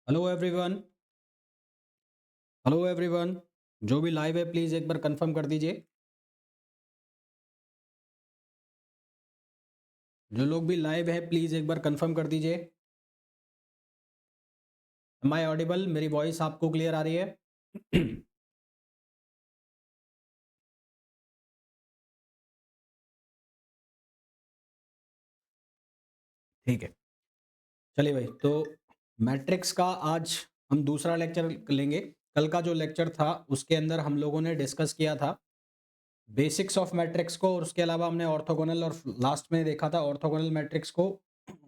Hello everyone. Hello everyone. जो भी live है प्लीज़ एक बार कंफर्म कर दीजिए। जो लोग भी लाइव है प्लीज़ एक बार कंफर्म कर दीजिए। Am I audible? मेरी वॉइस आपको क्लियर आ रही है? ठीक है, चलिए भाई। तो मैट्रिक्स का आज हम दूसरा लेक्चर लेंगे। कल का जो लेक्चर था उसके अंदर हम लोगों ने डिस्कस किया था बेसिक्स ऑफ मैट्रिक्स को, और उसके अलावा हमने ऑर्थोगोनल और लास्ट में देखा था ऑर्थोगोनल मैट्रिक्स को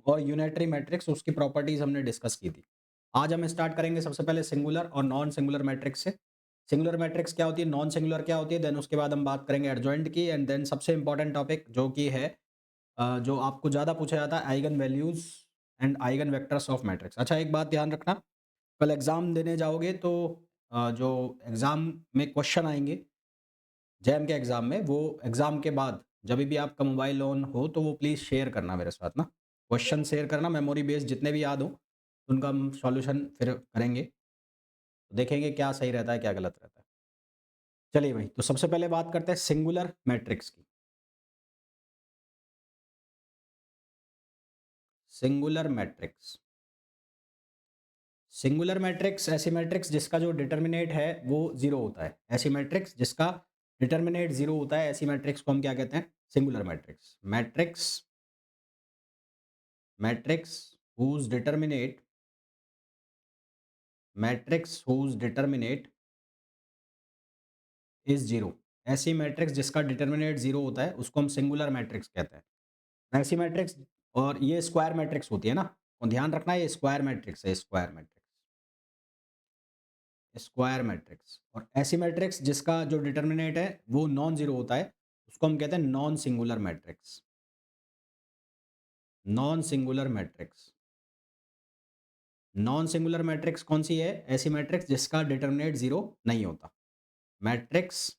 और यूनिटरी मैट्रिक्स, उसकी प्रॉपर्टीज हमने डिस्कस की थी। आज हम स्टार्ट करेंगे सबसे पहले सिंगुलर और नॉन सिंगुलर मैट्रिक्स से। सिंगुलर मैट्रिक्स क्या होती है, नॉन सिंगुलर क्या होती है, देन उसके बाद हम बात करेंगे एडजॉइंट की, एंड देन सबसे इंपॉर्टेंट टॉपिक जो कि है जो आपको ज़्यादा पूछा जाता है, eigen values and eigen vectors of matrix. अच्छा, एक बात ध्यान रखना, कल एग्जाम देने जाओगे तो जो एग्जाम में क्वेश्चन आएंगे जैम के एग्जाम में, वो एग्जाम के बाद जब भी आपका मोबाइल ऑन हो तो वो प्लीज़ शेयर करना मेरे साथ ना, क्वेश्चन शेयर करना, मेमोरी बेस्ड जितने भी याद हो उनका हम सॉल्यूशन फिर करेंगे, तो देखेंगे क्या सही रहता है क्या गलत रहता है। चलिए भाई, तो सबसे पहले बात करते हैं सिंगुलर मैट्रिक्स की। सिंगुलर मैट्रिक्स, सिंगुलर मैट्रिक्स ऐसी मैट्रिक्स जिसका जो डिटर्मिनेट है वो जीरो होता है, ऐसी मैट्रिक्स जिसका डिटर्मिनेट जीरो होता है, ऐसी मैट्रिक्स को हम क्या कहते हैं, singular matrix. Matrix, matrix whose determinate, matrix whose determinate is zero, ऐसी मैट्रिक्स जिसका डिटर्मिनेट जीरो होता है उसको हम सिंगुलर मैट्रिक्स कहते हैं। ऐसी मैट्रिक्स, और ये स्क्वायर मैट्रिक्स होती है ना, और ध्यान रखना ये स्क्वायर मैट्रिक्स है, स्क्वायर मैट्रिक्स, स्क्वायर मैट्रिक्स। और ऐसी मैट्रिक्स जिसका जो डिटर्मिनेट है वो नॉन जीरो होता है उसको हम कहते हैं non singular matrix. Non singular matrix, non singular matrix कौन सी है, ऐसी मैट्रिक्स जिसका डिटर्मिनेट जीरो नहीं होता, matrix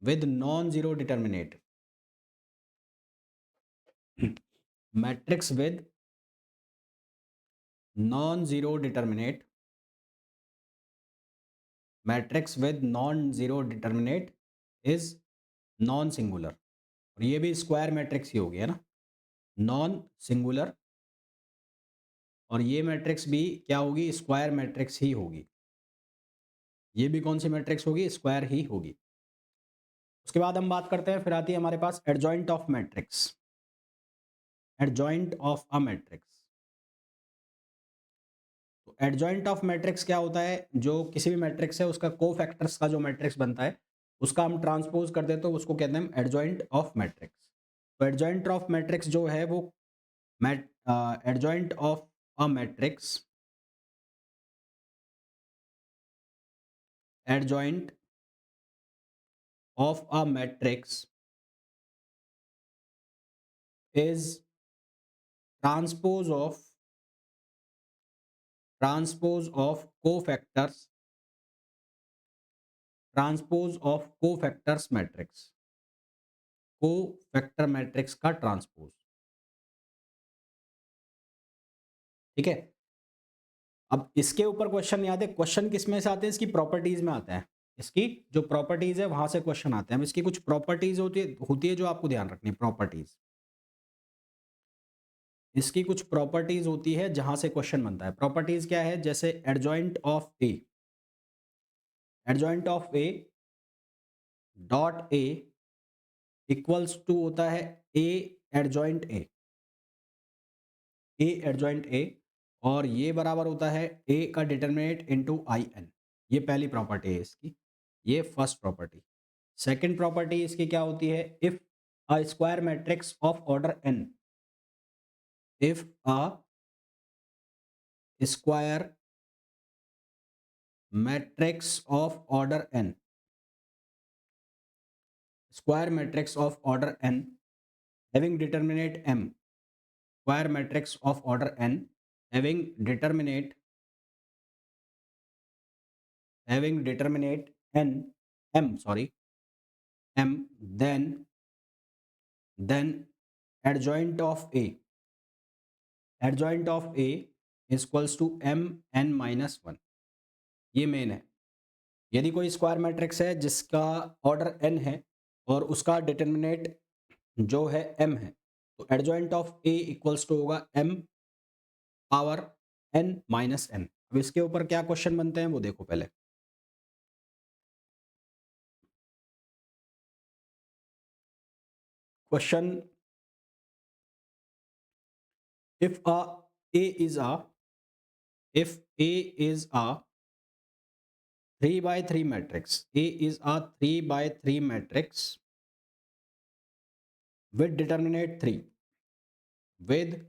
with non zero determinate, matrix with non zero determinate, matrix with non zero determinate is non singular. और ये भी स्क्वायर मैट्रिक्स ही होगी, है ना, नॉन सिंगुलर। और ये मैट्रिक्स भी क्या होगी, स्क्वायर मैट्रिक्स ही होगी। ये भी कौन सी मैट्रिक्स होगी, स्क्वायर ही होगी। उसके बाद हम बात करते हैं, फिर आती है हमारे पास adjoint of matrix, adjoint of a matrix. तो एडजॉइंट ऑफ मैट्रिक्स क्या होता है, जो किसी भी मैट्रिक्स है उसका कोफैक्टर्स का जो मैट्रिक्स बनता है उसका हम ट्रांसपोज कर देते हैं, उसको कहते हैं एडजॉइंट ऑफ मैट्रिक्स। तो एडजॉइंट ऑफ मैट्रिक्स जो है वो mat adjoint of a matrix, adjoint of a matrix is transpose of cofactors, transpose of cofactors matrix, cofactor matrix का ट्रांसपोज। ठीक है, अब इसके ऊपर क्वेश्चन नहीं आते, क्वेश्चन किस में से आते हैं, इसकी प्रॉपर्टीज में आता है, इसकी जो प्रॉपर्टीज है वहां से क्वेश्चन आते हैं। अब इसकी कुछ प्रॉपर्टीज होती है जो आपको ध्यान रखनी है, प्रॉपर्टीज। इसकी कुछ प्रॉपर्टीज होती है जहां से क्वेश्चन बनता है। प्रॉपर्टीज क्या है? जैसे adjoint of A, adjoint of A dot A equals to होता है ए adjoint A, A adjoint A, और ये बराबर होता है ए का डिटरमिनेट इनटू आई एन। ये पहली प्रॉपर्टी है इसकी, ये फर्स्ट प्रॉपर्टी। सेकंड प्रॉपर्टी इसकी क्या होती है? If a square matrix of order N, if a square matrix of order N, square matrix of order N having determinant m, square matrix of order n having determinant n m sorry m, then adjoint of a, adjoint of a is equals to m n minus 1। ये main है। यदि कोई square matrix है जिसका order n है और उसका determinate जो है m है, तो adjoint of a equals to होगा m power n minus n। अब इसके ऊपर क्या क्वेश्चन बनते हैं वो देखो पहले। Question, if a is a, if a is a 3 by 3 matrix, a is a 3 by 3 matrix with determinate 3, with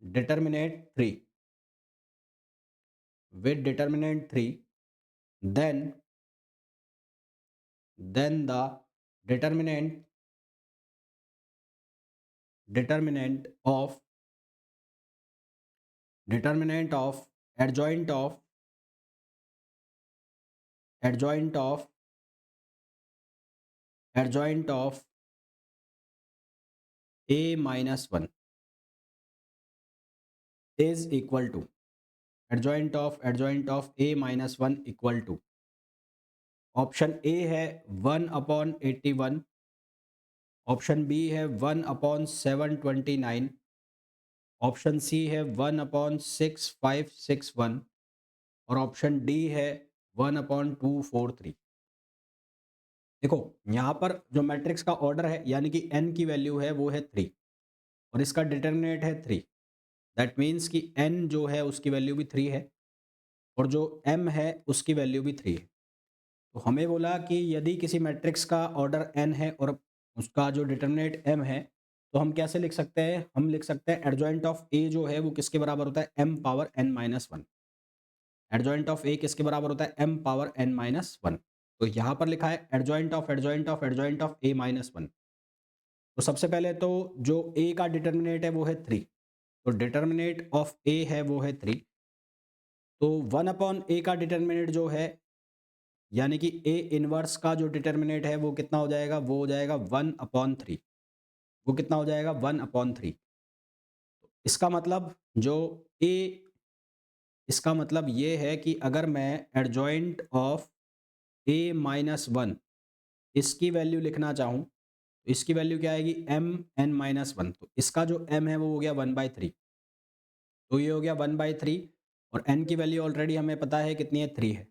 determinate 3, with determinant 3, then the determinant of adjoint of a minus 1 is equal to, adjoint of a minus 1 equal to, option A है 1/81, option B है 1/729, option C है 1/6561 और option D है 1/243। देखो यहाँ पर जो matrix का ऑर्डर है यानी कि n की वैल्यू है वो है 3 और इसका डिटरमिनेट है 3। दैट मीन्स कि n जो है उसकी वैल्यू भी 3 है और जो m है उसकी वैल्यू भी 3 है। तो हमें बोला कि यदि किसी मैट्रिक्स का ऑर्डर n है और उसका जो डिटरमिनेट m है, तो हम कैसे लिख सकते हैं? हम लिख सकते हैं एडजॉइंट ऑफ a जो है वो किसके बराबर होता है? m power n minus 1। Adjoint of a किसके बराबर होता है? m power n minus 1। तो यहाँ पर लिखा है एडजॉइंट ऑफ a माइनस 1। तो सबसे पहले तो जो a का डिटरमिनेट है वो है 3, तो डिटरमिनेट ऑफ a है वो है 3। तो 1/a का डिटरमिनेट जो है यानी कि a इनवर्स का जो डिटरमिनेट है वो कितना हो जाएगा? वो हो जाएगा 1/3। वो कितना हो जाएगा? 1/3। इसका मतलब जो a, इसका मतलब ये है कि अगर मैं एडजॉइंट ऑफ a माइनस 1 इसकी वैल्यू लिखना चाहूँ, तो इसकी वैल्यू क्या आएगी? m n minus 1। तो इसका जो m है वो हो गया 1/3, तो ये हो गया 1/3 और n की वैल्यू ऑलरेडी हमें पता है कितनी है? 3 है।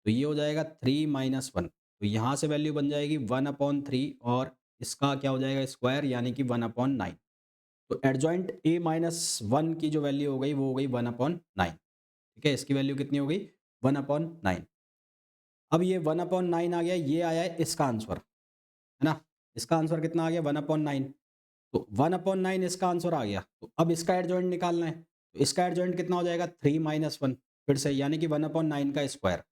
तो ये हो जाएगा 3 माइनस 1। तो यहाँ से वैल्यू बन जाएगी 1/3 और इसका क्या हो जाएगा? स्क्वायर यानी कि 1/9। तो एडजॉइंट a माइनस 1 की जो वैल्यू हो गई वो हो गई 1/9। ठीक है, इसकी वैल्यू कितनी हो गई? 1/9। अब ये 1/9 आ गया, ये आया है इसका आंसर, है ना? इसका आंसर कितना आ गया? 1/9। तो 1/9 इसका आंसर आ गया। तो अब इसका एडजॉइंट निकालना है, तो इसका एडजॉइंट कितना हो जाएगा? 3 माइनस 1 फिर से, यानी कि 1/9 का स्क्वायर।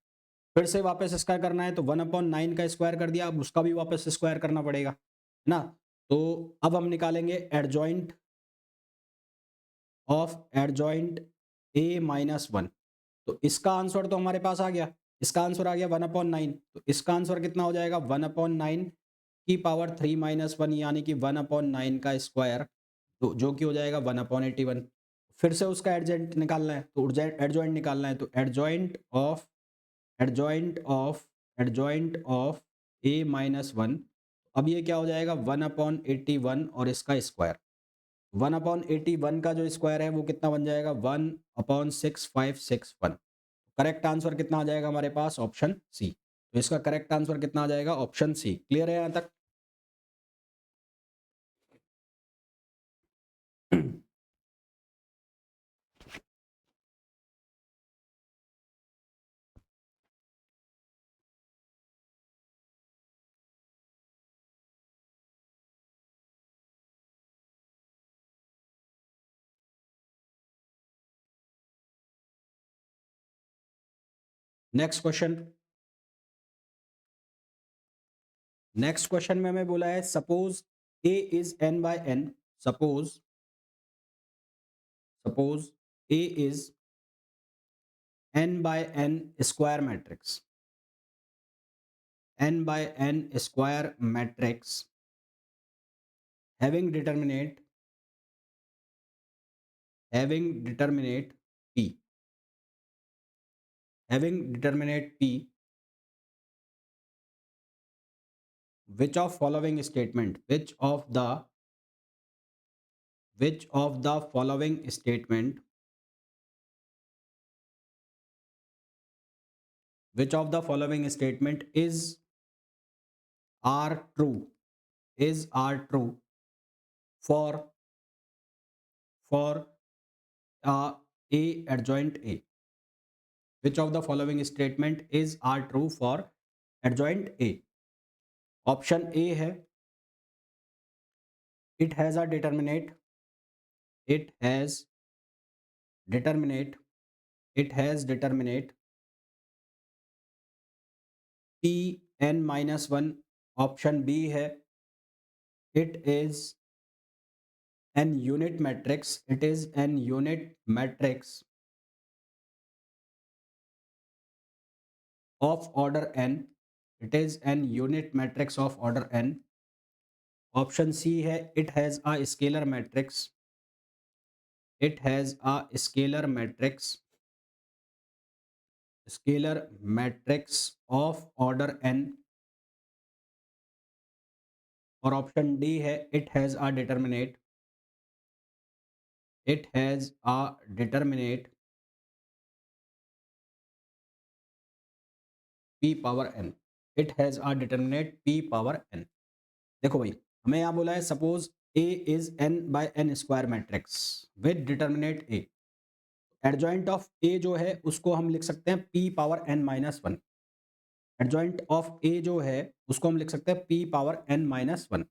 फिर से वापस स्क्वायर करना है तो 1/9 का स्क्वायर कर दिया, अब उसका भी वापस स्क्वायर करना पड़ेगा, है ना? तो अब हम निकालेंगे एडजॉइंट ऑफ a माइनस 1। तो इसका आंसर तो हमारे पास आ गया, इसका आंसर आ गया 1/9। तो इसका आंसर कितना हो जाएगा? 1/9 की पावर 3 माइनस 1 यानी कि 1/9 का स्क्वायर, तो जो कि हो जाएगा 1/81। फिर से उसका एडजॉइंट निकालना है, तो एडजॉइंट निकालना है, तो एडजॉइंट ऑफ a माइनस 1। अब ये क्या हो जाएगा? 1/81 और इसका स्क्वायर। 1/81 का जो स्क्वायर है वो कितना बन जाएगा, 1/6561। करेक्ट आंसर कितना आ जाएगा हमारे पास, ऑप्शन सी। तो इसका करेक्ट आंसर कितना आ जाएगा, ऑप्शन सी। क्लियर है यहां तक? Next question. नेक्स्ट क्वेश्चन में हमें बोला है suppose A is n by n। Suppose suppose A is n by n square matrix, n by n square matrix having determinate p, having determinate p, which of following statement, which of the following statement, which of the following statement is are true, is are true for for a adjoint a, which of the following statement is are true for adjoint a? Option A है it has a determinate, it has determinate, it has determinate p n minus 1। Option B है it is an unit matrix, it is an unit matrix of order n, it is an unit matrix of order n। Option C है it has a scalar matrix, it has a scalar matrix, scalar matrix of order n। और option D है it has a determinate, it has a determinate p power n, it has a determinate p power n। देखो भाई, हमें यहाँ बोला है suppose a is n by n square matrix with determinant a। Adjoint of a जो है उसको हम लिख सकते हैं p power n minus 1। Adjoint of a जो है उसको हम लिख सकते हैं p पावर n माइनस 1।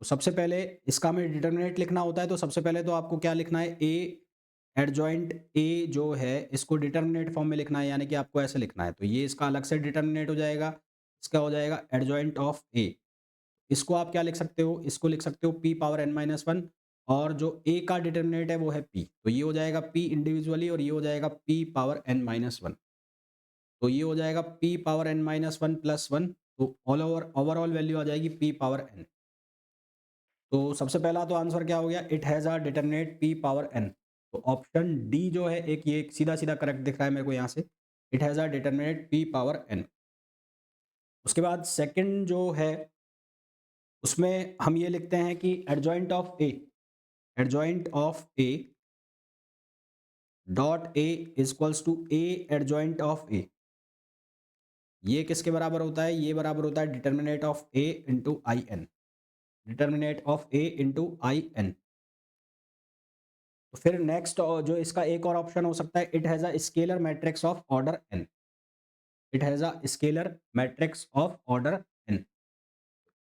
तो सबसे पहले इसका हमें डिटर्मिनेट लिखना होता है, तो सबसे पहले तो आपको क्या लिखना है, a एडजॉइंट a जो है इसको डिटर्मिनेट फॉर्म में लिखना है, यानी कि आपको ऐसे लिखना है। तो ये इसका अलग से डिटर्मिनेट हो जाएगा, इसका हो जाएगा एडजॉइंट ऑफ a। इसको आप क्या लिख सकते हो, इसको लिख सकते हो p पावर n माइनस 1। और जो a का डिटर्मिनेट है वो है p, तो ये हो जाएगा p इंडिविजुअली और ये हो जाएगा p पावर n माइनस 1। तो ये हो जाएगा p power n minus 1 plus 1। तो ओवरऑल वैल्यू आ जाएगी p पावर n। तो सबसे पहला तो आंसर क्या हो गया, it has a determinate p power n। तो ऑप्शन डी जो है एक, ये सीधा सीधा करेक्ट दिख रहा है मेरे को यहाँ से, it has a determinate p power n। उसके बाद सेकंड जो है उसमें हम ये लिखते हैं कि adjoint of A, adjoint of A dot A equals to A adjoint of A. ये किसके बराबर होता है, ये बराबर होता है determinant of A into I n, determinant of A into I n. तो फिर नेक्स्ट जो इसका एक और ऑप्शन हो सकता है, it has a scalar matrix of order N, it has a scalar matrix of order N,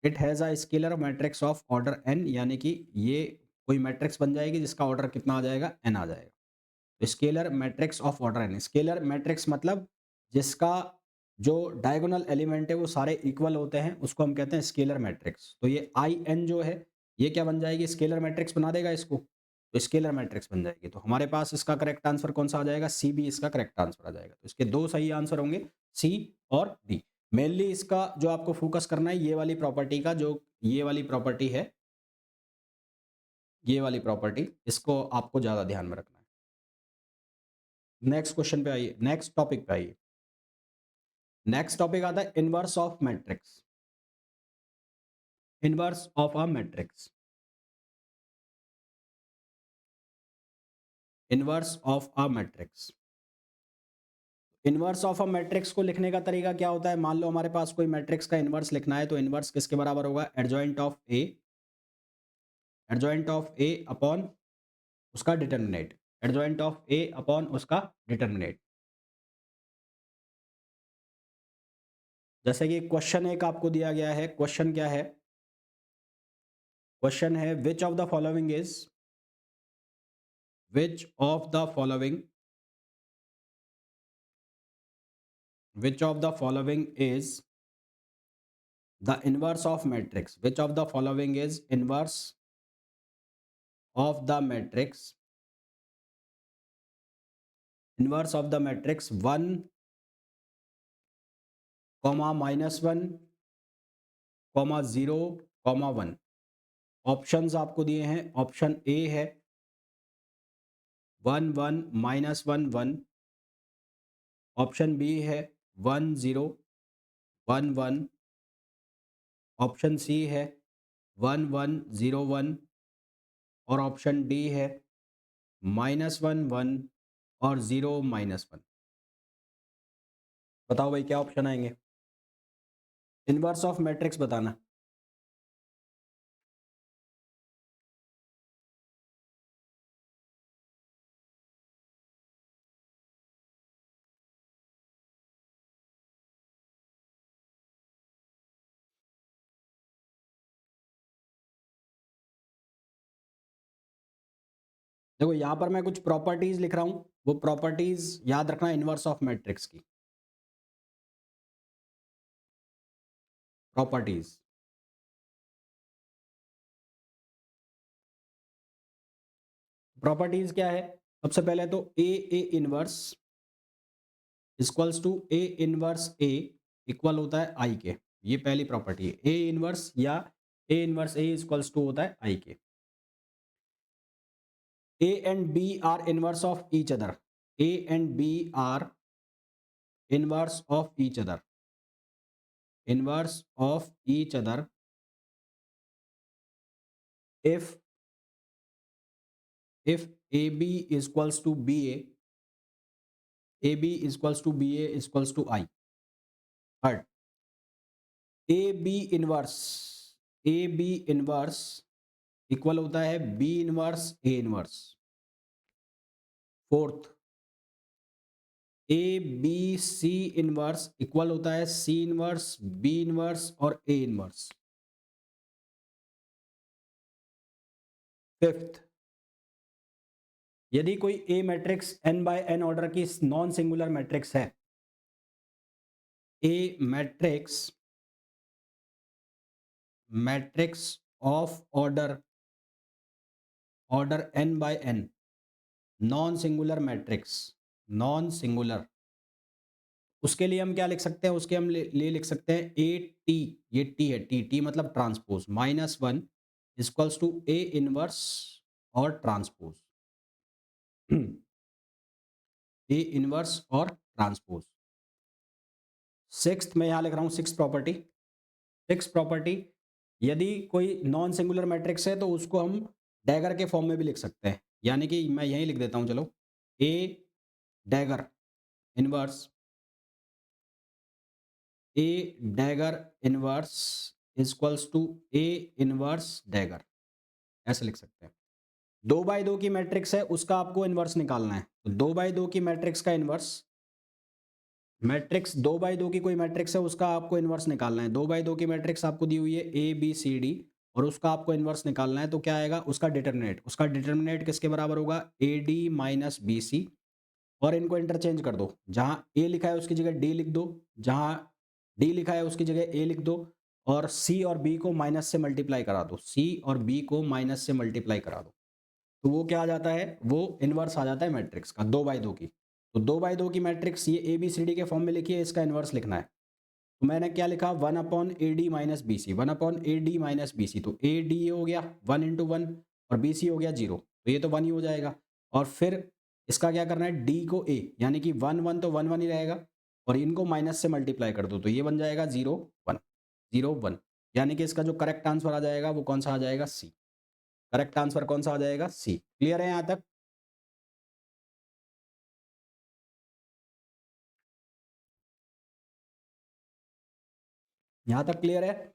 it has a scalar matrix of order N, यानी कि ये कोई मैट्रिक्स बन जाएगी जिसका ऑर्डर कितना आ जाएगा, एन आ जाएगा। Scalar matrix of order N, scalar matrix मतलब जिसका जो डायगोनल एलिमेंट है वो सारे इक्वल होते हैं, उसको हम कहते हैं स्केलर मैट्रिक्स। तो ये आई एन जो है ये क्या बन जाएगी, स्केलर मैट्रिक्स बना देगा इसको, तो स्केलर मैट्रिक्स बन जाएगी। तो हमारे पास इसका करेक्ट आंसर कौन सा आ जाएगा, सी बी इसका करेक्ट आंसर आ जाएगा। तो इसके दो सही आंसर होंगे, सी और डी। मेनली इसका जो आपको फोकस करना है ये वाली प्रॉपर्टी का, जो ये वाली प्रॉपर्टी है, ये वाली प्रॉपर्टी, इसको आपको ज्यादा ध्यान में रखना है। नेक्स्ट क्वेश्चन पे आइए, नेक्स्ट टॉपिक पे आइए। नेक्स्ट टॉपिक आता है inverse of matrix, inverse of a matrix. Inverse of a matrix. Inverse of a matrix को लिखने का तरीका क्या होता है? मान लो हमारे पास कोई मैट्रिक्स का इनवर्स लिखना है, तो इनवर्स किसके बराबर होगा? Adjoint of A, adjoint of A upon उसका determinant, adjoint of A upon उसका डिटर्मिनेट। जैसे कि क्वेश्चन एक आपको दिया गया है, क्वेश्चन क्या है? क्वेश्चन है which of the following is, which of the following, which of the following is the inverse of matrix, which of the following is inverse of the matrix, inverse of the matrix 1, -1, 0, 1। Options आपको दिए हैं, option A है 1, 1, -1, 1। Option B है 1, 0, 1, 1। Option C है 1, 1, 0, 1 और option D है -1, 1 और 0, -1। बताओ भाई क्या ऑप्शन आएंगे? इनवर्स ऑफ मैट्रिक्स बताना। देखो यहाँ पर मैं कुछ प्रॉपर्टीज लिख रहा हूँ, वो प्रॉपर्टीज याद रखना इनवर्स ऑफ मैट्रिक्स की। प्रॉपर्टीज, प्रॉपर्टीज क्या है? सबसे पहले तो A inverse equals to A inverse A equal होता है आई के। ये पहली प्रॉपर्टी है, ए इनवर्स या A inverse A equals to होता है आई के। A and B are inverse of each other, A and B are inverse of each other, inverse of each other if if AB equals to BA, AB equals to BA equals to I, but AB inverse equal होता है B inverse A inverse. Fourth, A B C inverse equal होता है C inverse, B inverse और A inverse. Fifth, यदि कोई A matrix n by n order की non singular matrix है, A matrix, matrix of order n by n, non singular matrix, non singular, उसके लिए हम क्या लिख सकते हैं? उसके हम ले लिख सकते हैं ए टी, ये टी है, टी मतलब transpose, -1 equals to A inverse और ट्रांसपोज, ए इनवर्स और ट्रांसपोज। सिक्स्थ मैं यहाँ लिख रहा हूँ, सिक्स प्रॉपर्टी, सिक्स प्रॉपर्टी, यदि कोई नॉन सिंगुलर मैट्रिक्स है तो उसको हम डैगर के फॉर्म में भी लिख सकते हैं, यानी कि मैं यही लिख देता हूँ, चलो, A dagger inverse, A dagger inverse equals to A inverse dagger, ऐसे लिख सकते हैं। 2x2 की मैट्रिक्स है, उसका आपको इनवर्स निकालना है, तो 2x2 की मैट्रिक्स का इनवर्स, मैट्रिक्स 2x2 की कोई मैट्रिक्स है उसका आपको इनवर्स निकालना है। 2x2 की मैट्रिक्स आपको दी हुई है ए बी सी डी और उसका आपको इनवर्स निकालना है, तो क्या आएगा? उसका डिटर्मिनेट, उसका डिटर्मिनेट किसके बराबर होगा? A D minus B C, और इनको इंटरचेंज कर दो, जहां ए लिखा है उसकी जगह डी लिख दो, जहां डी लिखा है उसकी जगह ए लिख दो, और सी और बी को माइनस से मल्टीप्लाई करा दो, सी और बी को माइनस से मल्टीप्लाई करा दो, तो वो क्या आ जाता है? वो इनवर्स आ जाता है मैट्रिक्स का 2x2 की। तो 2x2 की मैट्रिक्स ये ए बी सी डी के फॉर्म में लिखी है, इसका इनवर्स लिखना है, तो मैंने क्या लिखा? 1/AD minus B C, 1/AD minus B C, तो ए डी हो गया 1 इंटू 1 और बी सी हो गया 0, तो ये तो 1 ही हो जाएगा। और फिर इसका क्या करना है? डी को ए, यानी कि 1 1 तो 1 1 ही रहेगा, और इनको माइनस से मल्टीप्लाई कर दो, तो ये बन जाएगा 0 1, 0 1, यानी कि इसका जो करेक्ट आंसर आ जाएगा वो कौन सा आ जाएगा? सी। करेक्ट आंसर कौन सा आ जाएगा? सी। क्लियर है यहाँ तक? यहाँ तक क्लियर है?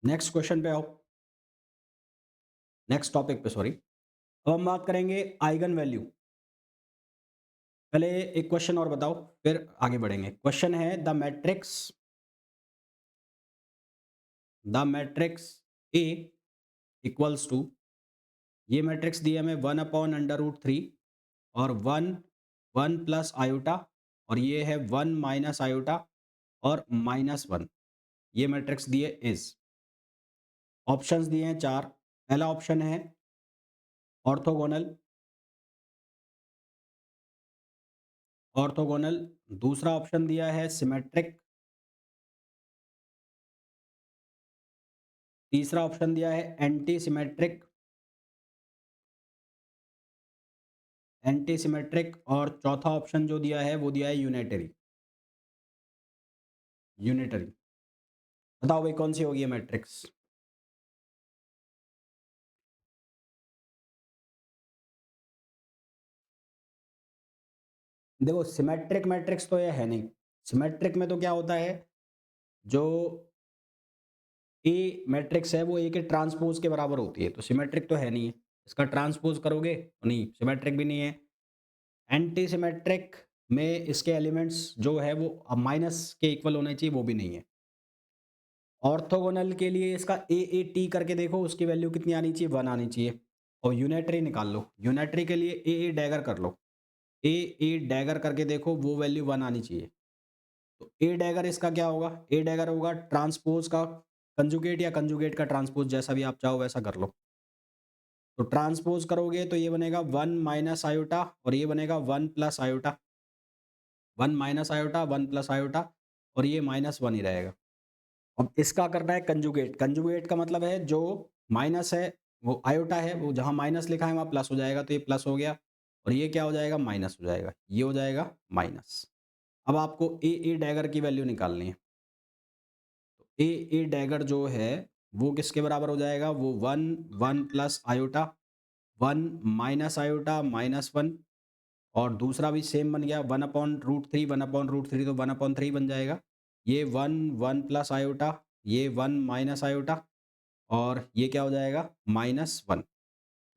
नेक्स्ट क्वेश्चन पे आओ, नेक्स्ट टॉपिक पे, सॉरी। अब हम बात करेंगे आइगन वैल्यू। पहले एक क्वेश्चन और बताओ, फिर आगे बढ़ेंगे। क्वेश्चन है the matrix A equals to, ये मैट्रिक्स दिया हमें 1/√3 और 1 1 प्लस आयोटा, और ये है 1 - आयोटा और -1। ये मैट्रिक्स दिए इज, ऑप्शंस दिए हैं 4। पहला ऑप्शन है ऑर्थोगोनल, ऑर्थोगोनल। दूसरा ऑप्शन दिया है सिमेट्रिक। तीसरा ऑप्शन दिया है एंटी सिमेट्रिक, एंटी सिमेट्रिक। और चौथा ऑप्शन जो दिया है वो दिया है यूनिटरी, यूनिटरी। बताओ भाई कौन सी होगी ये मैट्रिक्स? देखो सिमेट्रिक मैट्रिक्स तो ये है नहीं। सिमेट्रिक में तो क्या होता है, जो ए मैट्रिक्स है वो ए के ट्रांसपोज के बराबर होती है, तो सिमेट्रिक तो है नहीं है। इसका ट्रांसपोज करोगे तो नहीं, सिमेट्रिक भी नहीं है। एंटी सिमेट्रिक में इसके एलिमेंट्स जो है वो माइनस के इक्वल होने चाहिए, वो भी नहीं है। ऑर्थोगोनल के लिए इसका ए ए टी करके देखो, उसकी वैल्यू कितनी आनी चाहिए, 1 आनी चाहिए। और यूनिटरी निकाल लो, यूनिटरी के लिए ए ए डैगर कर लो, ए ए डैगर करके देखो, वो वैल्यू 1 आनी चाहिए। तो ए डैगर इसका क्या होगा, ए डैगर होगा ट्रांसपोज का कंजुगेट, या कंजुगेट का ट्रांसपोज, जैसा भी आप चाहो वैसा कर लो। तो ट्रांसपोज करोगे तो ये बनेगा 1 - आयोटा और ये बनेगा 1 + आयोटा, 1 - आयोटा 1 + आयोटा, और ये -1 ही रहेगा। अब इसका करना है कंजुगेट। कंजुगेट का मतलब है जो माइनस है वो आयोटा है, वो जहाँ माइनस लिखा है वहाँ प्लस हो जाएगा, तो ये प्लस हो गया। और ये क्या हो जाएगा, माइनस हो जाएगा, ये हो जाएगा माइनस। अब आपको ए ए डैगर की वैल्यू निकालनी है। ए ए डैगर जो है वो किसके बराबर हो जाएगा, वो 1 + आयोटा, 1 - आयोटा -1। और दूसरा भी सेम बन गया, 1/√3, 1/√3 तो 1/3 बन जाएगा। ये 1 + आयोटा, ये 1 - आयोटा, और ये क्या हो जाएगा, -1।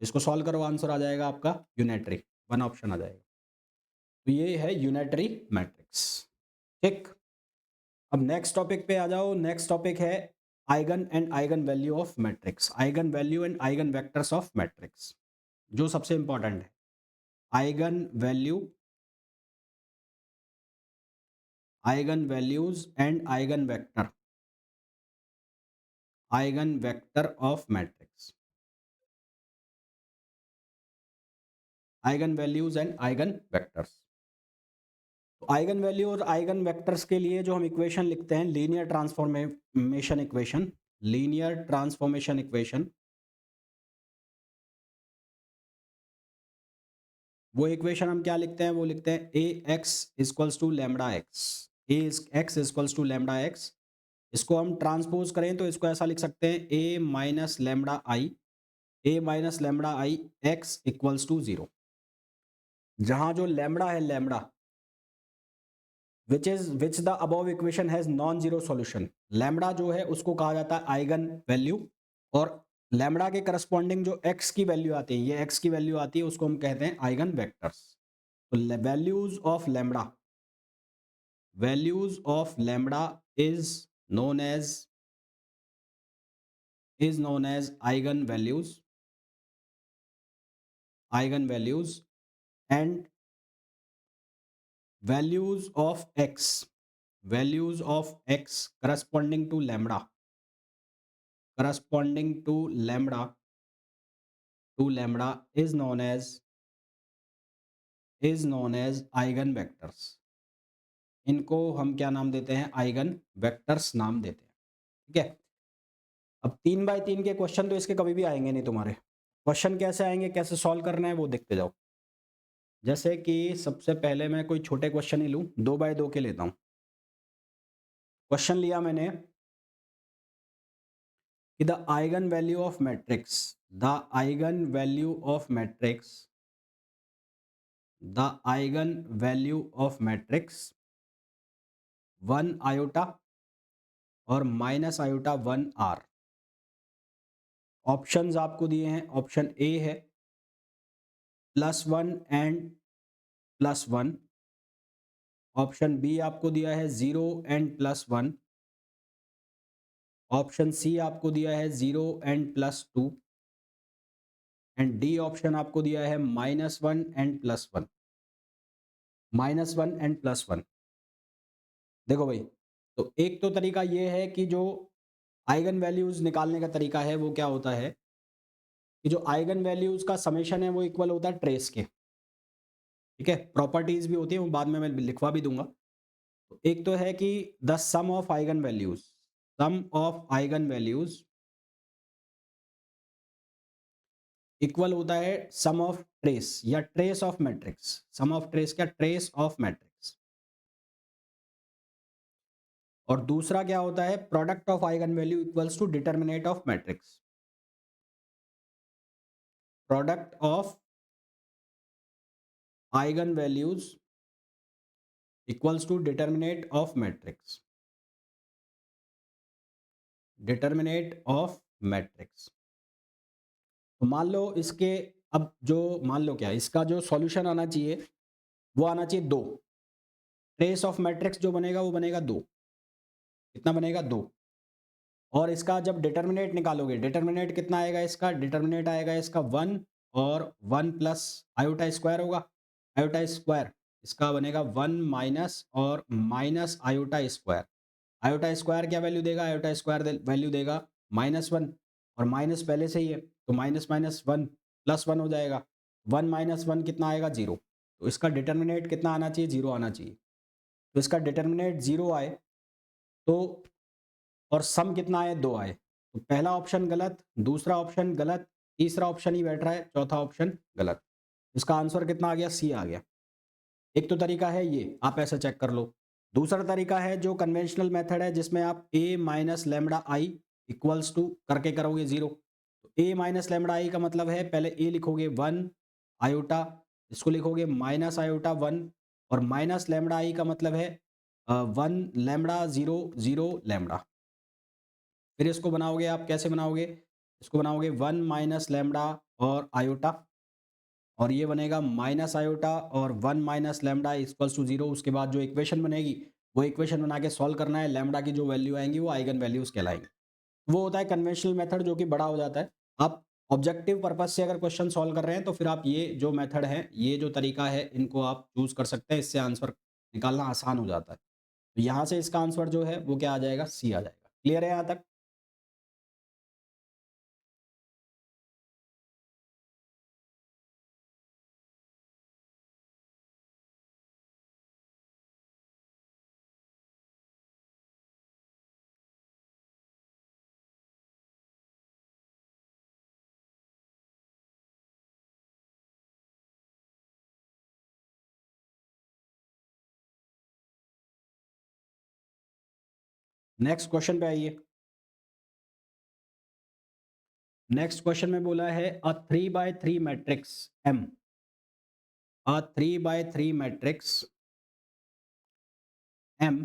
इसको सॉल्व करो, आंसर आ जाएगा आपका यूनिटरी, 1 ऑप्शन आ जाएगा। तो ये है यूनिटरी मैट्रिक्स। ठीक। अब नेक्स्ट टॉपिक पे आ जाओ। नेक्स्ट टॉपिक है eigen and eigen value of matrix, eigen value and eigen vectors of matrix, जो सबसे इंपॉर्टेंट है। Eigen value, eigen values and eigen vector, eigen vector of matrix, eigen values and eigen vectors. तो eigen value और eigen vectors के लिए जो हम equation लिखते हैं, linear transformation equation, linear transformation equation, वो इक्वेशन हम क्या लिखते हैं, वो लिखते हैं ए X equals to lambda X, A X equals to lambda X. इसको हम ट्रांसपोज करें तो इसको ऐसा लिख सकते हैं, A minus lambda I, A minus lambda I x equals to 0। जहां जो लैम्बडा है, lambda which the above equation has non zero solution, lambda जो है उसको कहा जाता है आइगन वैल्यू। और लैम्बडा के करस्पॉन्डिंग जो एक्स की वैल्यू आती है, ये एक्स की वैल्यू आती है, उसको हम कहते हैं आइगन वेक्टर्स। तो values of lambda, values of lambda is known as, eigen values, eigen values. And values of X, values of X corresponding to lambda, corresponding to lambda is known as eigen vectors. इनको हम क्या नाम देते हैं, eigen vectors नाम देते हैं। ठीक है। अब 3x3 के क्वेश्चन तो इसके कभी भी आएंगे नहीं तुम्हारे। क्वेश्चन कैसे आएंगे, कैसे सॉल्व करना है, वो देखते जाओ। जैसे कि सबसे पहले मैं कोई छोटे क्वेश्चन ही लूं, 2x2 के लेता हूं। क्वेश्चन लिया मैंने कि the eigen value of matrix, the eigen value of matrix, the eigen value of matrix 1 iota और माइनस आयोटा 1 आर। ऑप्शंस आपको दिए हैं, ऑप्शन ए है +1 एंड +1, ऑप्शन बी आपको दिया है 0 एंड +1, ऑप्शन सी आपको दिया है 0 एंड +2 एंड डी ऑप्शन आपको दिया है -1 एंड +1, -1 एंड +1। देखो भाई, तो एक तो तरीका ये है कि जो आइगन वैल्यूज निकालने का तरीका है वो क्या होता है कि जो आइगन वैल्यूज का समेशन है वो इक्वल होता है ट्रेस के। ठीक है, प्रॉपर्टीज भी होती है, वो बाद में मैं लिखवा भी दूंगा। तो एक तो है कि the sum of eigen values, sum of eigen values equal होता है सम ऑफ ट्रेस या trace of matrix. Sum of trace क्या, ट्रेस ऑफ मैट्रिक्स। और दूसरा क्या होता है, product of eigen value equals to determinant of matrix. Product of eigen values equals to determinant of matrix, determinant of matrix. तो मान लो इसके, अब जो मान लो क्या, इसका जो सॉल्यूशन आना चाहिए वो आना चाहिए 2। ट्रेस ऑफ मैट्रिक्स जो बनेगा वो बनेगा 2। कितना बनेगा, 2। और इसका जब डिटर्मिनेट निकालोगे, डिटर्मिनेट कितना आएगा इसका, डिटर्मिनेट आएगा इसका 1 और 1 प्लस आयोटा स्क्वायर होगा, आयोटा स्क्वायर। इसका बनेगा 1 माइनस और minus iota square. Iota square क्या वैल्यू देगा, आयोटा स्क्वायर वैल्यू देगा -1, और माइनस पहले से ही है तो माइनस माइनस 1 +1 हो जाएगा। 1 माइनस 1 कितना आएगा, 0। तो इसका डिटर्मिनेट कितना आना चाहिए, 0 आना चाहिए। तो इसका डिटर्मिनेट 0 आए तो, और सम कितना आए, 2 आए, तो पहला ऑप्शन गलत, दूसरा ऑप्शन गलत, तीसरा ऑप्शन ही बैठ रहा है, चौथा ऑप्शन गलत। इसका आंसर कितना आ गया, सी आ गया। एक तो तरीका है ये, आप ऐसे चेक कर लो। दूसरा तरीका है जो कन्वेंशनल मेथड है, जिसमें आप a माइनस लेमडा आई इक्वल्स टू करके करोगे 0। तो a माइनस लेमडा आई का मतलब है, पहले a लिखोगे 1 आयोटा, इसको लिखोगे माइनस आयोटा 1, और माइनस लेमडा आई का मतलब है 1 लेमडा 0 0 लेमडा। फिर इसको बनाओगे आप, कैसे बनाओगे, इसको बनाओगे 1 माइनस लेमडा और आयोटा, और ये बनेगा माइनस आयोटा और 1 माइनस लेमडा इक्वल्स टू 0। उसके बाद जो इक्वेशन बनेगी वो इक्वेशन बना के सॉल्व करना है, लेमडा की जो वैल्यू आएंगी वो आइगन वैल्यूज कहलाएंगी। वो होता है कन्वेंशनल मेथड, जो कि बड़ा हो जाता है। आप ऑब्जेक्टिव पर्पज से अगर क्वेश्चन सॉल्व कर रहे हैं तो फिर आप ये जो मेथड है, ये जो तरीका है, इनको आप चूज कर सकते हैं, इससे आंसर निकालना आसान हो जाता है। तो यहाँ से इसका आंसर जो है वो क्या आ जाएगा, सी आ जाएगा। क्लियर है यहाँ तक। नेक्स्ट क्वेश्चन पे आइए। नेक्स्ट क्वेश्चन में बोला है अ 3 by 3 matrix M, a 3 by 3 matrix M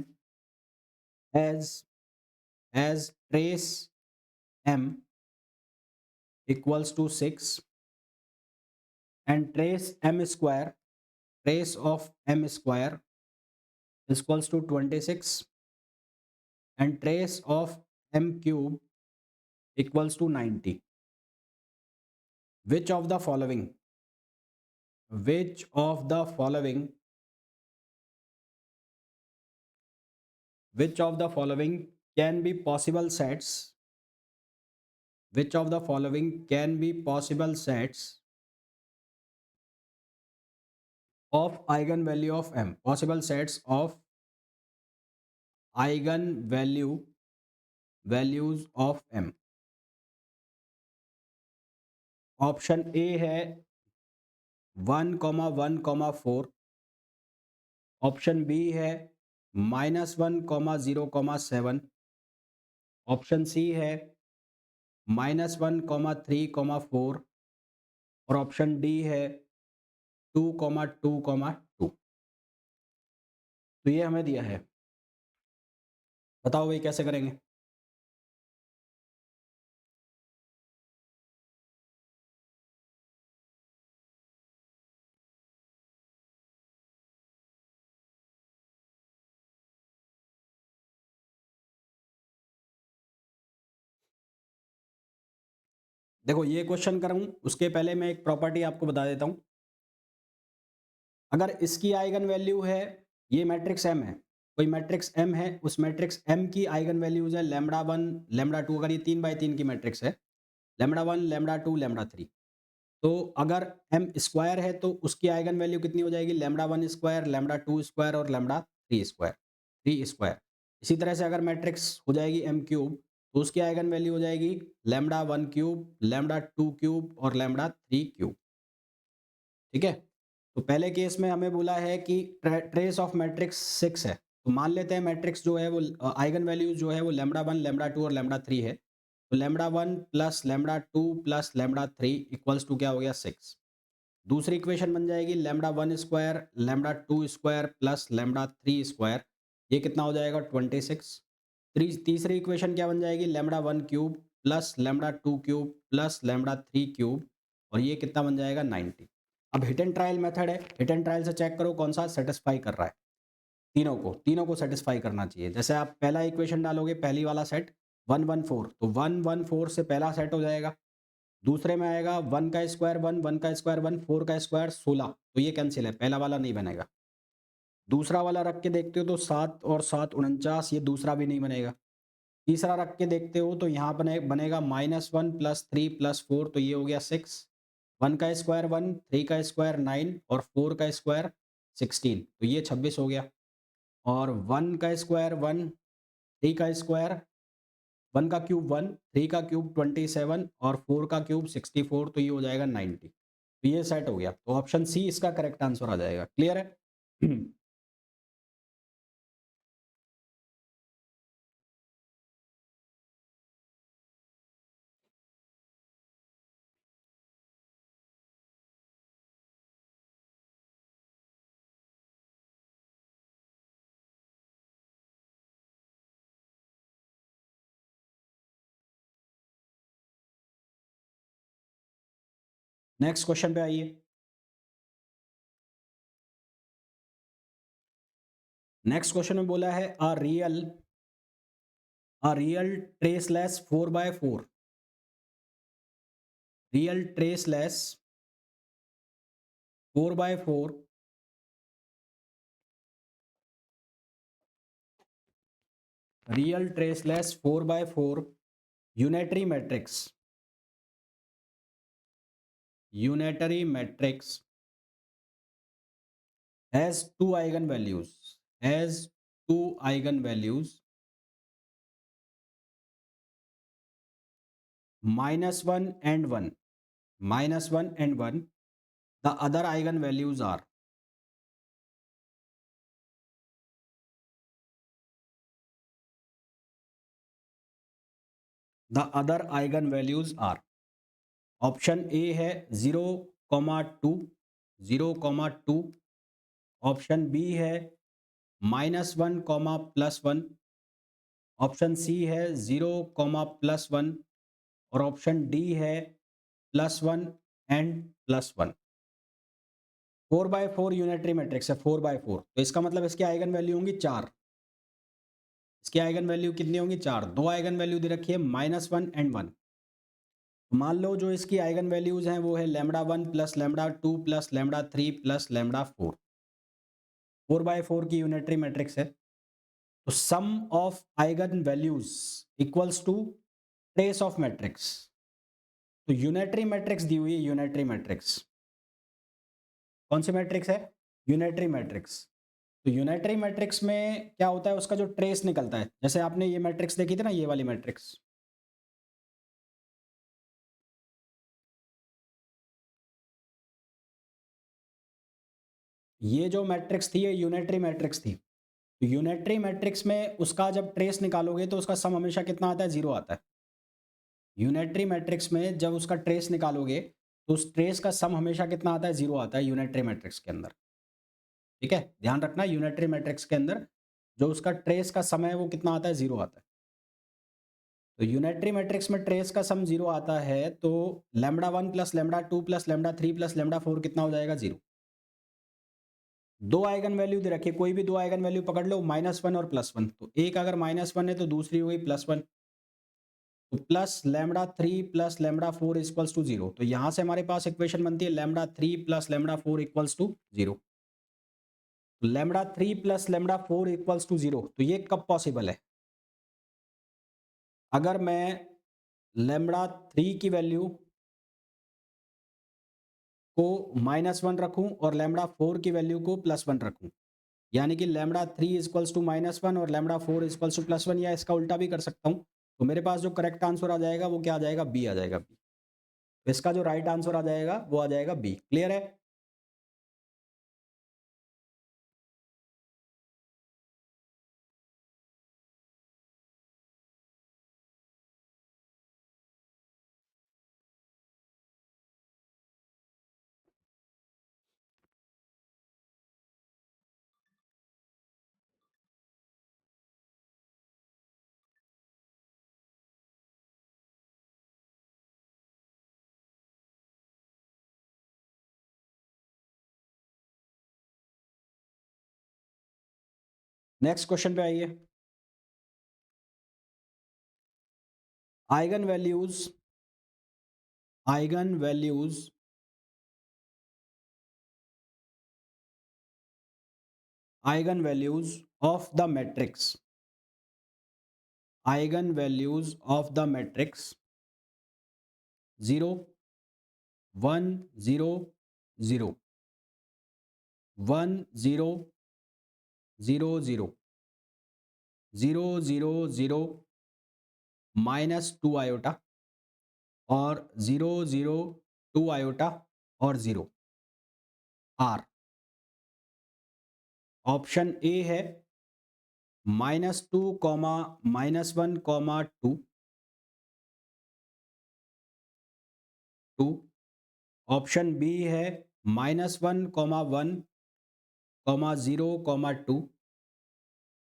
as trace M equals to 6 and trace M square, trace of M square is equals to 26 and trace of M cube equals to 90. Which of the following, which of the following, which of the following can be possible sets, which of the following can be possible sets of eigenvalue of M, possible sets of eigenvalue values of M। Option A है 1, 1, 4, option B है -1, 0, 7। Option C है -1, 3, 4। और option D है 2, 2, 2। तो ये हमें दिया है, बताओ भाई कैसे करेंगे। देखो ये क्वेश्चन करूँ उसके पहले मैं एक प्रॉपर्टी आपको बता देता हूँ। अगर इसकी आइगन वैल्यू है, ये मैट्रिक्स एम है, कोई मैट्रिक्स एम है, उस मैट्रिक्स एम की आइगन वैल्यूज है λ1 λ2। अगर ये 3 बाई 3 की मैट्रिक्स है, λ1 λ2 λ3। तो अगर एम स्क्वायर है तो उसकी आइगन वैल्यू कितनी हो जाएगी, λ1 स्क्वायर, λ2 स्क्वायर और λ3 स्क्वायर, 3 स्क्वायर। इसी तरह से अगर मैट्रिक्स हो जाएगी एम क्यूब, तो उसकी आइगन वैल्यू हो जाएगी λ1 क्यूब, λ2 क्यूब और λ3 क्यूब। ठीक है। तो पहले केस में हमें बोला है कि ट्रेस ऑफ मैट्रिक्स 6 है। तो मान लेते हैं मैट्रिक्स जो है वो आइगन वैल्यूज जो है वो λ1 λ2 और λ3 है। तो λ1 प्लस λ2 प्लस λ3 इक्वल्स टू क्या हो गया, 6। दूसरी इक्वेशन बन जाएगी λ1 स्क्वायर λ2 स्क्वायर प्लस λ3 स्क्वायर, ये कितना हो जाएगा 26। तीसरी इक्वेशन क्या बन जाएगी, λ1 cube plus λ2 cube plus λ3 cube, और ये कितना बन जाएगा 90। अब हिट एंड ट्रायल मेथड है, हिट एंड ट्रायल से चेक करो कौन सा सेटिस्फाई कर रहा है। तीनों को सेटिस्फाई करना चाहिए। जैसे आप पहला इक्वेशन डालोगे, पहली वाला सेट 114, तो 114 से पहला सेट हो जाएगा। दूसरे में आएगा 1 का स्क्वायर 1, 1 का स्क्वायर 1, 4 का स्क्वायर 16, तो ये कैंसिल है, पहला वाला नहीं बनेगा। दूसरा वाला रख के देखते हो तो 7 और 7 49, ये दूसरा भी नहीं बनेगा। तीसरा रख के देखते हो तो यहाँ बनेगा -1 प्लस 3 प्लस 4, तो ये हो गया 6। 1 का स्क्वायर 1, 3 का स्क्वायर 9 और 4 का स्क्वायर 16, तो ये 26 हो गया। और 1 का स्क्वायर 1, 3 का स्क्वायर 1 का क्यूब 1, 3 का क्यूब 27 और 4 का क्यूब 64, तो ये हो जाएगा 90। तो ये सेट हो गया, तो ऑप्शन सी इसका करेक्ट आंसर आ जाएगा। क्लियर है? नेक्स्ट क्वेश्चन पे आइए। नेक्स्ट क्वेश्चन में बोला है a real traceless 4 by 4, real traceless 4 by 4, real traceless 4 by 4 unitary matrix, unitary matrix has two eigen values, has two eigen values -1 and 1, -1 and 1। The other eigenvalues are, the other eigenvalues are, option A है 0, 2, 0, 2। Option B है -1, +1। Option C है 0, +1। और option D है +1 and +1। 4 by 4 unitary matrix है, 4 by 4, तो इसका मतलब इसकी आइगन वैल्यू होंगी 4। इसकी आइगन वैल्यू कितनी होंगी, 4। दो आइगन वैल्यू दे रखी है -1 and 1। मान लो जो इसकी आइगन वैल्यूज हैं वो है λ1 प्लस λ2 प्लस λ3 प्लस λ4। 4 बाय 4 की यूनिटरी मैट्रिक्स है। तो sum of eigen values equals to trace of matrix. तो यूनिटरी मैट्रिक्स दी हुई है, यूनिटरी मैट्रिक्स कौन सी मैट्रिक्स है, यूनिटरी मैट्रिक्स। तो यूनिटरी मैट्रिक्स में क्या होता है, उसका जो ट्रेस निकलता है, जैसे आपने ये मैट्रिक्स देखी थी ना, ये वाली मैट्रिक्स, ये जो मैट्रिक्स थी ये यूनिटरी मैट्रिक्स थी। तो यूनिटरी मैट्रिक्स में उसका जब ट्रेस निकालोगे तो उसका सम हमेशा कितना आता है? 0 आता है। यूनिटरी मैट्रिक्स में जब उसका ट्रेस निकालोगे तो उस ट्रेस का सम हमेशा कितना आता है? 0 आता है यूनिटरी मैट्रिक्स के अंदर। ठीक है? ध्यान रखना यूनिटरी मैट्रिक्स के अंदर जो उसका ट्रेस का सम है वो कितना आता है? 0 आता है। तो यूनिटरी मैट्रिक्स में ट्रेस का सम 0 आता है तो lambda 1 plus lambda 2 plus lambda 3 plus lambda 4 कितना हो जाएगा? 0। दो आइगन वैल्यू दे रखिए, कोई भी दो आइगन वैल्यू पकड़ लो, -1 और +1। तो एक अगर -1 है तो दूसरी हो गई +1। तो plus lambda 3 plus lambda 4 equals to 0। तो यहाँ से हमारे पास इक्वेशन बनती है lambda 3 plus lambda 4 equals to 0। तो lambda 3 plus lambda 4 equals to 0। तो ये कब पॉसिबल है? अगर मैं लैम्ब्डा 3 की वैल्यू को -1 रखूं और लैम्ब्डा 4 की वैल्यू को +1 रखूं, यानी कि लैम्ब्डा 3 इक्वल्स टू -1 और लैम्ब्डा 4 इक्वल्स टू +1, या इसका उल्टा भी कर सकता हूं। तो मेरे पास जो करेक्ट आंसर आ जाएगा वो क्या आ जाएगा? बी आ जाएगा। बी। तो इसका जो राइट आंसर आ जाएगा वो आ जाएगा बी। क्लियर है? नेक्स्ट क्वेश्चन पे आइए। Eigen values eigen values eigen values of the matrix eigen values of the matrix 0 1 0 0 1 0 0 0 0 0 0 -2 iota और 0 0 2 आयोटा और 0 आर। ऑप्शन ए है -2 -1 2 2। ऑप्शन बी है -1 1 0 2।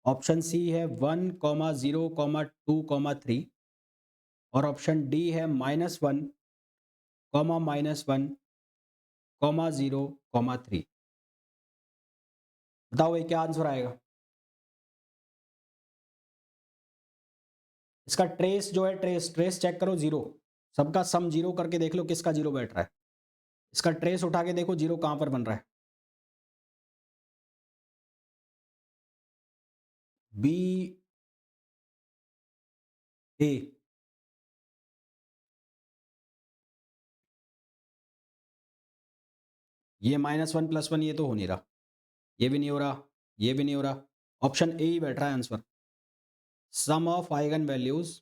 ऑप्शन सी है 1 0 2 3। और ऑप्शन डी है -1 -1 0 3। बताओ ये क्या आंसर आएगा? इसका ट्रेस जो है, ट्रेस ट्रेस चेक करो 0। सबका सम 0 करके देख लो किसका 0 बैठ रहा है। इसका ट्रेस उठा के देखो 0 कहां पर बन रहा है। बी ए। ये -1 +1 ये तो हो नहीं रहा, ये भी नहीं हो रहा, ये भी नहीं हो रहा। ऑप्शन ए ही बैठ रहा है answer. Sum of eigen values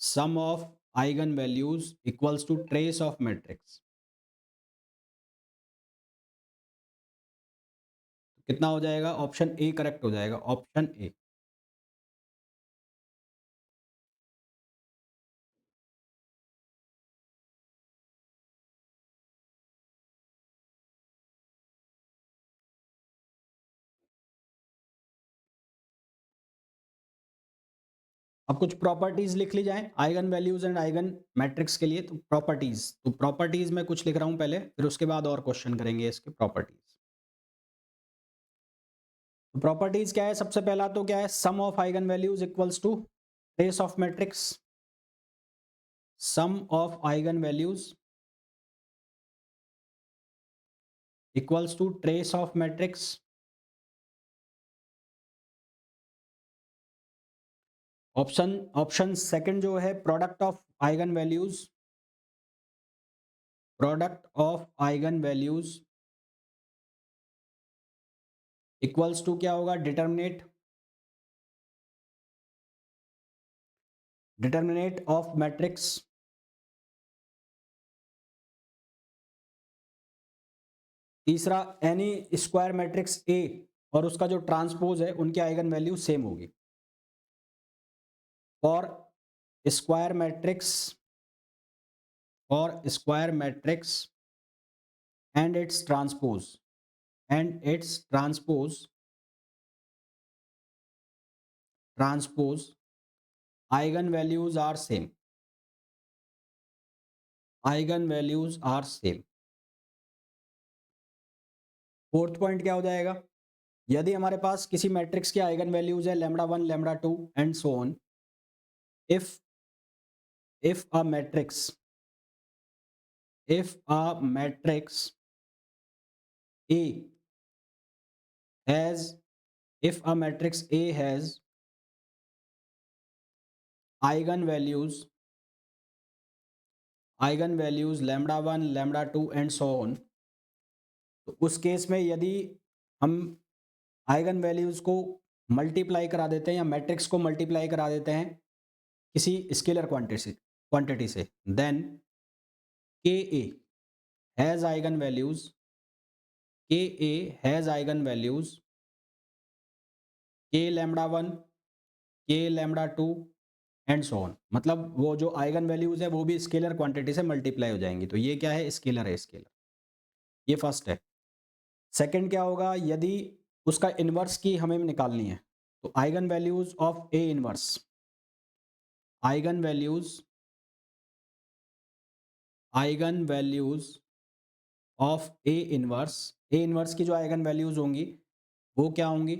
sum of eigen values equals to trace of matrix. कितना हो जाएगा? ऑप्शन ए करेक्ट हो जाएगा। Option A. अब कुछ प्रॉपर्टीज लिख ली जाए eigen values and eigen matrix के लिए। तो प्रॉपर्टीज में कुछ लिख रहा हूं पहले, फिर उसके बाद और क्वेश्चन करेंगे इसके प्रॉपर्टीज। तो प्रॉपर्टीज क्या है? सबसे पहला तो क्या है? Sum of eigen values equals to trace of matrix. Sum of eigen values equals to trace of matrix. Option second जो है product of eigen values equals to क्या होगा? Determinant of matrix. तीसरा एनी स्क्वायर मैट्रिक्स ए और उसका जो transpose है उनकी आइगन वैल्यू सेम होगी। और square matrix and its transpose eigen values are same. Fourth point क्या हो जाएगा? यदि हमारे पास किसी मैट्रिक्स की आइगन वैल्यूज है lambda 1 lambda 2 and so on, if if a matrix A has if a matrix A has eigenvalues lambda 1 lambda 2 and so on, तो उस केस में यदि हम आइगन वैल्यूज को मल्टीप्लाई करा देते हैं या मैट्रिक्स को मल्टीप्लाई करा देते हैं किसी स्केलर क्वांटिटी से, देन के ए हैज आइगन वैल्यूज के लैम्डा 1 के लैम्डा 2 एंड सो ऑन। मतलब वो जो आइगन वैल्यूज है वो भी स्केलर क्वांटिटी से मल्टीप्लाई हो जाएंगी। तो ये क्या है? स्केलर है, स्केलर। ये फर्स्ट है। सेकंड क्या होगा? यदि उसका इन्वर्स की हमें निकालनी है तो eigen values of A inverse of A inverse की जो आइगन वैल्यूज होंगी वो क्या होंगी?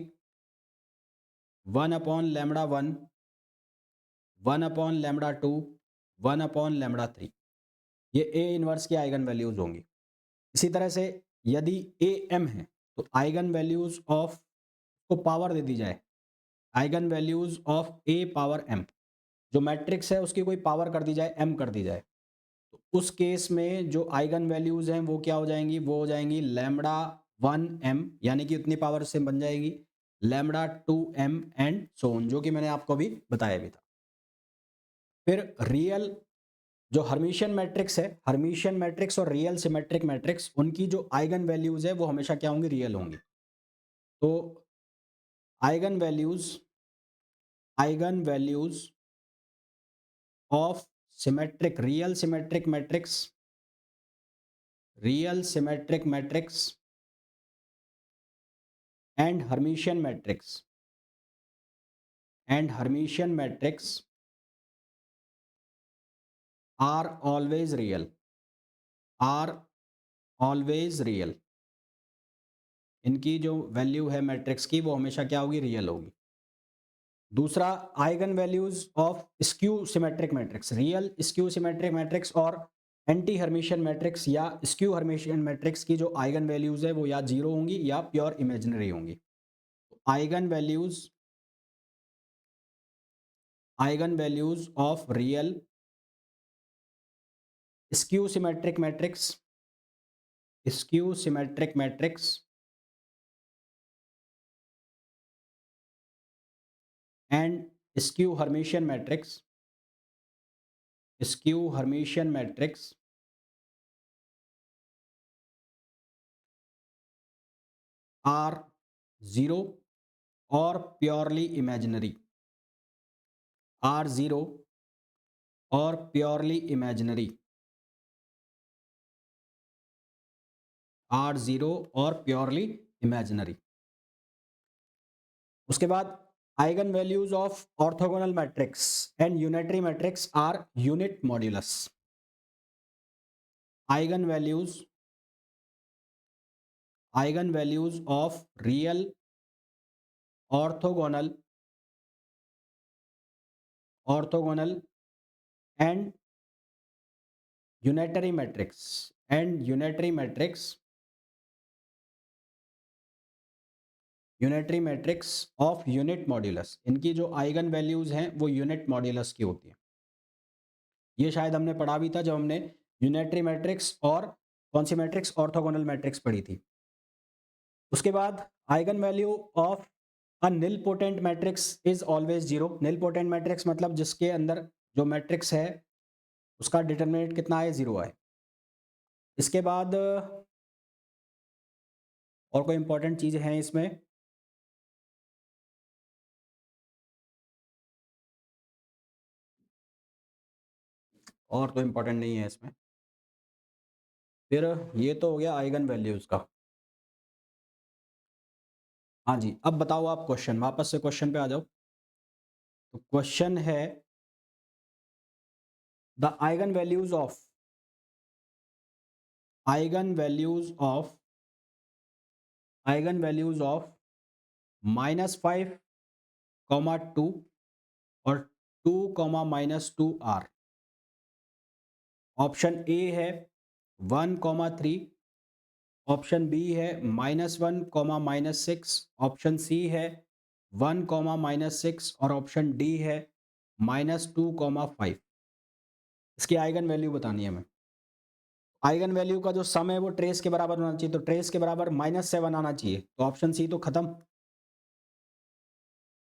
1 upon lambda 1, 1 upon lambda 2, 1 upon lambda 3। ये ए इन्वर्स की आइगन वैल्यूज होंगी। इसी तरह से यदि ए एम है तो आइगन वैल्यूज ऑफ को पावर दे दी जाए, eigen values of A power M, जो मैट्रिक्स है उसकी कोई पावर कर दी जाए, एम कर दी जाए, तो उस केस में जो आइगन वैल्यूज हैं वो क्या हो जाएंगी? वो हो जाएंगी लैम्डा 1 एम, यानी कि उतनी पावर से बन जाएगी lambda 2 M and so on, जो कि मैंने आपको अभी बताया भी था। फिर रियल जो हर्मिशियन मैट्रिक्स है, हर्मिशियन मैट्रिक्स और रियल सिमेट्रिक मैट्रिक्स, उनकी जो आइगन वैल्यूज है वो हमेशा क्या होंगी? रियल होंगी। तो eigen values of real symmetric matrix and hermitian matrix are always real. इनकी जो वैल्यू है मैट्रिक्स की वो हमेशा क्या होगी? रियल होगी। दूसरा, eigen values of skew symmetric matrix, real skew symmetric matrix और एंटी हर्मिशियन मैट्रिक्स या स्क्यू हर्मिशियन मैट्रिक्स की जो आइगन वैल्यूज है वो या जीरो होंगी या प्योर इमेजिनरी होंगी। Eigen values of real skew symmetric matrix and skew hermitian matrix are zero और प्योरली इमेजिनरी, आर जीरो और प्योरली इमेजिनरी, आर जीरो और प्योरली इमेजिनरी। उसके बाद eigen values of orthogonal matrix and unitary matrix are unit modulus. Eigen values of real orthogonal and unitary matrix of unit modulus, इनकी जो eigen values हैं वो unit modulus की होती है। ये शायद हमने पढ़ा भी था जब हमने यूनिटरी मैट्रिक्स और कौन सी मैट्रिक्स? ऑर्थोगोनल मैट्रिक्स पढ़ी थी। उसके बाद eigen value of a nilpotent matrix is always zero. Nilpotent matrix मतलब जिसके अंदर जो मैट्रिक्स है उसका डिटरमिनेंट कितना है? जीरो है। इसके बाद और कोई इंपॉर्टेंट चीज़ है इसमें? और तो इम्पोर्टेंट नहीं है इसमें। फिर ये तो हो गया आइगन वैल्यूज का। हाँ जी, अब बताओ आप क्वेश्चन, वापस से क्वेश्चन पे आ जाओ। तो क्वेश्चन है द आइगन वैल्यूज ऑफ -5, 2 और 2, -2 आर। ऑप्शन ए है 1, 3, ऑप्शन बी है -1, -6, ऑप्शन सी है 1, -6 और ऑप्शन डी है -2, 5। इसकी आइगन वैल्यू बतानी है हमें। आइगन वैल्यू का जो सम है वो ट्रेस के बराबर होना चाहिए, तो ट्रेस के बराबर -7 आना चाहिए, तो ऑप्शन सी तो खत्म।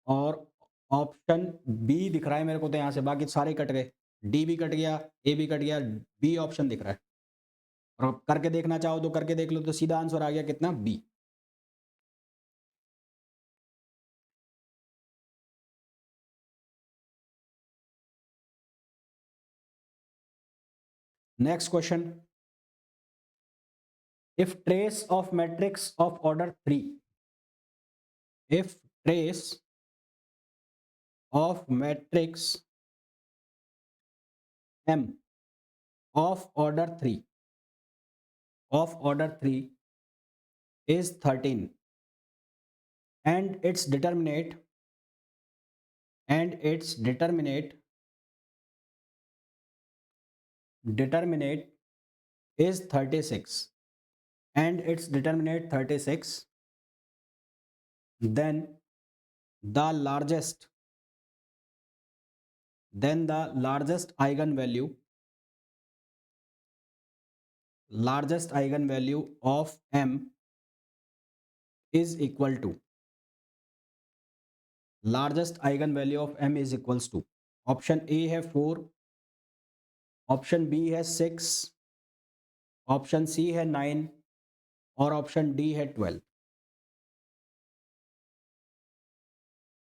और ऑप्शन बी दिख रहा है मेरे को तो यहाँ से, बाकी सारे कट गए। डी भी कट गया, ए भी कट गया, बी ऑप्शन दिख रहा है। और करके देखना चाहो तो करके देख लो, तो सीधा आंसर आ गया कितना, B. Next question, if trace of matrix of order 3, if trace of matrix m of order 3 is 13 and its determinate is 36 and its determinate 36, then the largest eigenvalue of m is equal to, option A है 4, option B है 6, option C है 9 और option D है 12।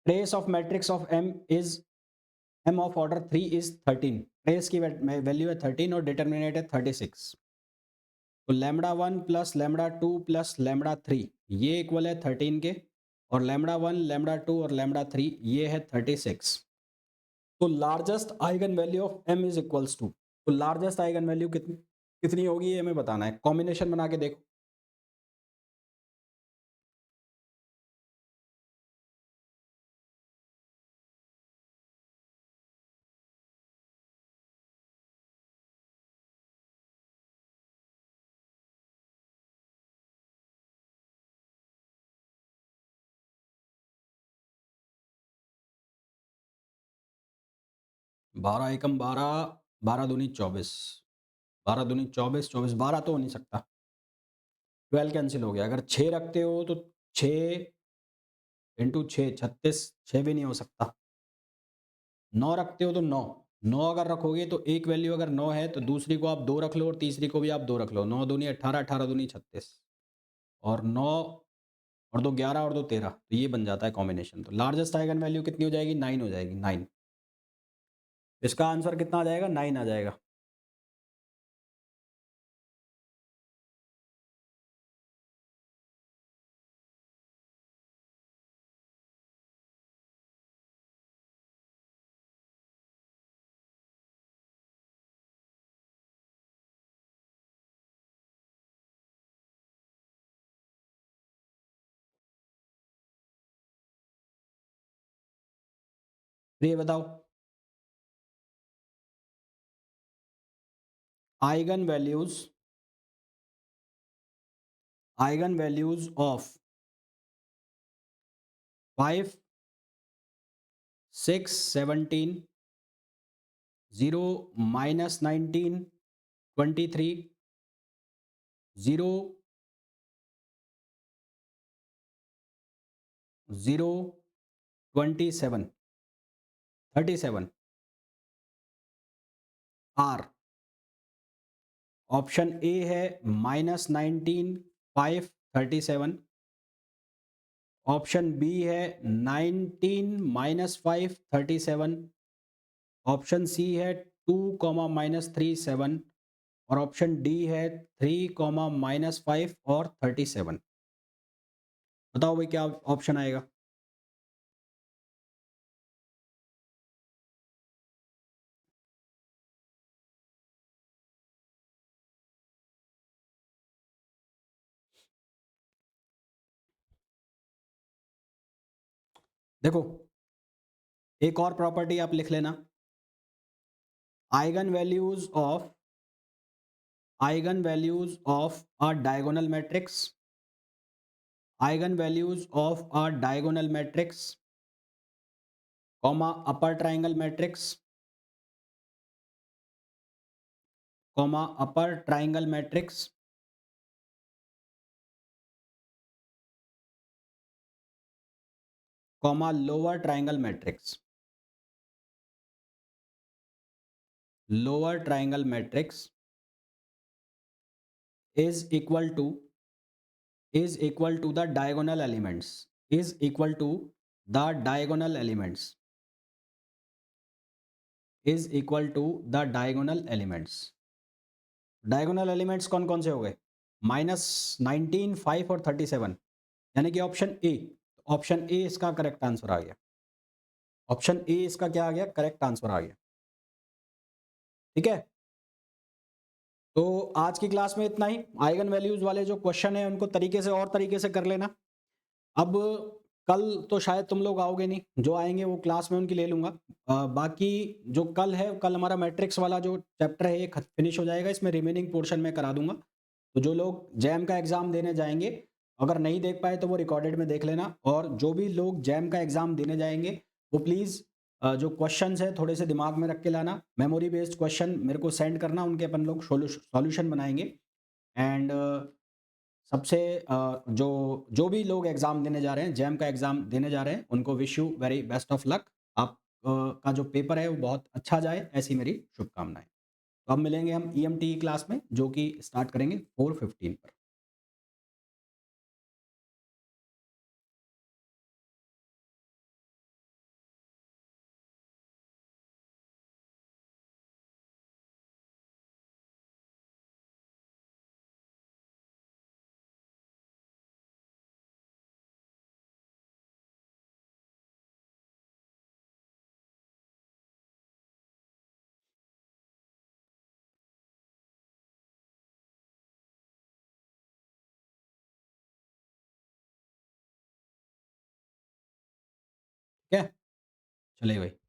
Trace of matrix of M of order 3 is 13। Trace की value है 13 और determinate है 36। तो λ1 प्लस λ2 प्लस λ3 ये इक्वल है 13 के, और λ1 λ2 और λ3 ये है 36। तो largest eigen value of M is equals to, तो लार्जेस्ट आइगन वैल्यू कितनी कितनी होगी ये हमें बताना है। कॉम्बिनेशन बना के देखो। बारह एकम 12, 12 दूनी 24, 12 दूनी 24, 24 12 तो हो नहीं सकता, 12 कैंसिल हो गया। अगर 6 रखते हो तो 6 इंटू 6 36, 6 भी नहीं हो सकता। 9 रखते हो तो 9, 9 अगर रखोगे तो एक वैल्यू अगर 9 है तो दूसरी को आप 2 रख लो और तीसरी को भी आप 2 रख लो। 9 दूनी 18, 18 दूनी 36 और 9 और 2 11 और 2 13, तो ये बन जाता है कॉम्बिनेशन। तो लार्जेस्ट आइगन वैल्यू कितनी हो जाएगी, 9 हो जाएगी, 9। इसका आंसर कितना आ जाएगा, 9 आ जाएगा। तो ये बताओ, eigen values of 5, 6, 17, 0, -19, 23, 0, 0, 27, 37 are. Option A है -19, 5, 37, ऑप्शन बी है 19, -5, 37, ऑप्शन सी है 2, -3, 7 और ऑप्शन डी है 3, -5 और 37। बताओ भाई क्या ऑप्शन आएगा? देखो, एक और प्रॉपर्टी आप लिख लेना, eigen values of a diagonal matrix, eigen values of a diagonal matrix, comma upper triangle matrix, comma upper triangle matrix, comma lower triangle matrix, lower triangle matrix is equal to the diagonal elements, is equal to the diagonal elements, is equal to the diagonal elements. Diagonal elements कौन कौन से हो गए? -19, 5 और 37, यानी कि option A. Option A इसका correct answer आ गया। ऑप्शन ए इसका क्या आ गया? करेक्ट आंसर आ गया। ठीक है, तो आज की क्लास में इतना ही। आइगन वैल्यूज वाले जो क्वेश्चन है उनको तरीके से और तरीके से कर लेना। अब कल तो शायद तुम लोग आओगे नहीं, जो आएंगे वो क्लास में उनकी ले लूंगा। बाकी जो कल है, कल हमारा मैट्रिक्स वाला जो चैप्टर है ये फिनिश हो जाएगा, इसमें रिमेनिंग पोर्शन में करा दूंगा। तो जो लोग जैम का एग्ज़ाम देने जाएंगे, अगर नहीं देख पाए तो वो रिकॉर्डेड में देख लेना। और जो भी लोग जैम का एग्ज़ाम देने जाएंगे वो प्लीज़ जो क्वेश्चंस है थोड़े से दिमाग में रख के लाना। मेमोरी बेस्ड क्वेश्चन मेरे को सेंड करना, उनके अपन लोग सॉल्यूशन बनाएंगे। एंड सबसे जो जो भी लोग एग्ज़ाम देने जा रहे हैं, जैम का एग्ज़ाम देने जा रहे हैं, उनको wish you very best of luck. आप का जो पेपर है वो बहुत अच्छा जाए, ऐसी मेरी शुभकामनाएं। तो अब मिलेंगे हम ईएमटी क्लास में, जो कि स्टार्ट करेंगे 4:15 पर। ठीक है, चलिए भाई।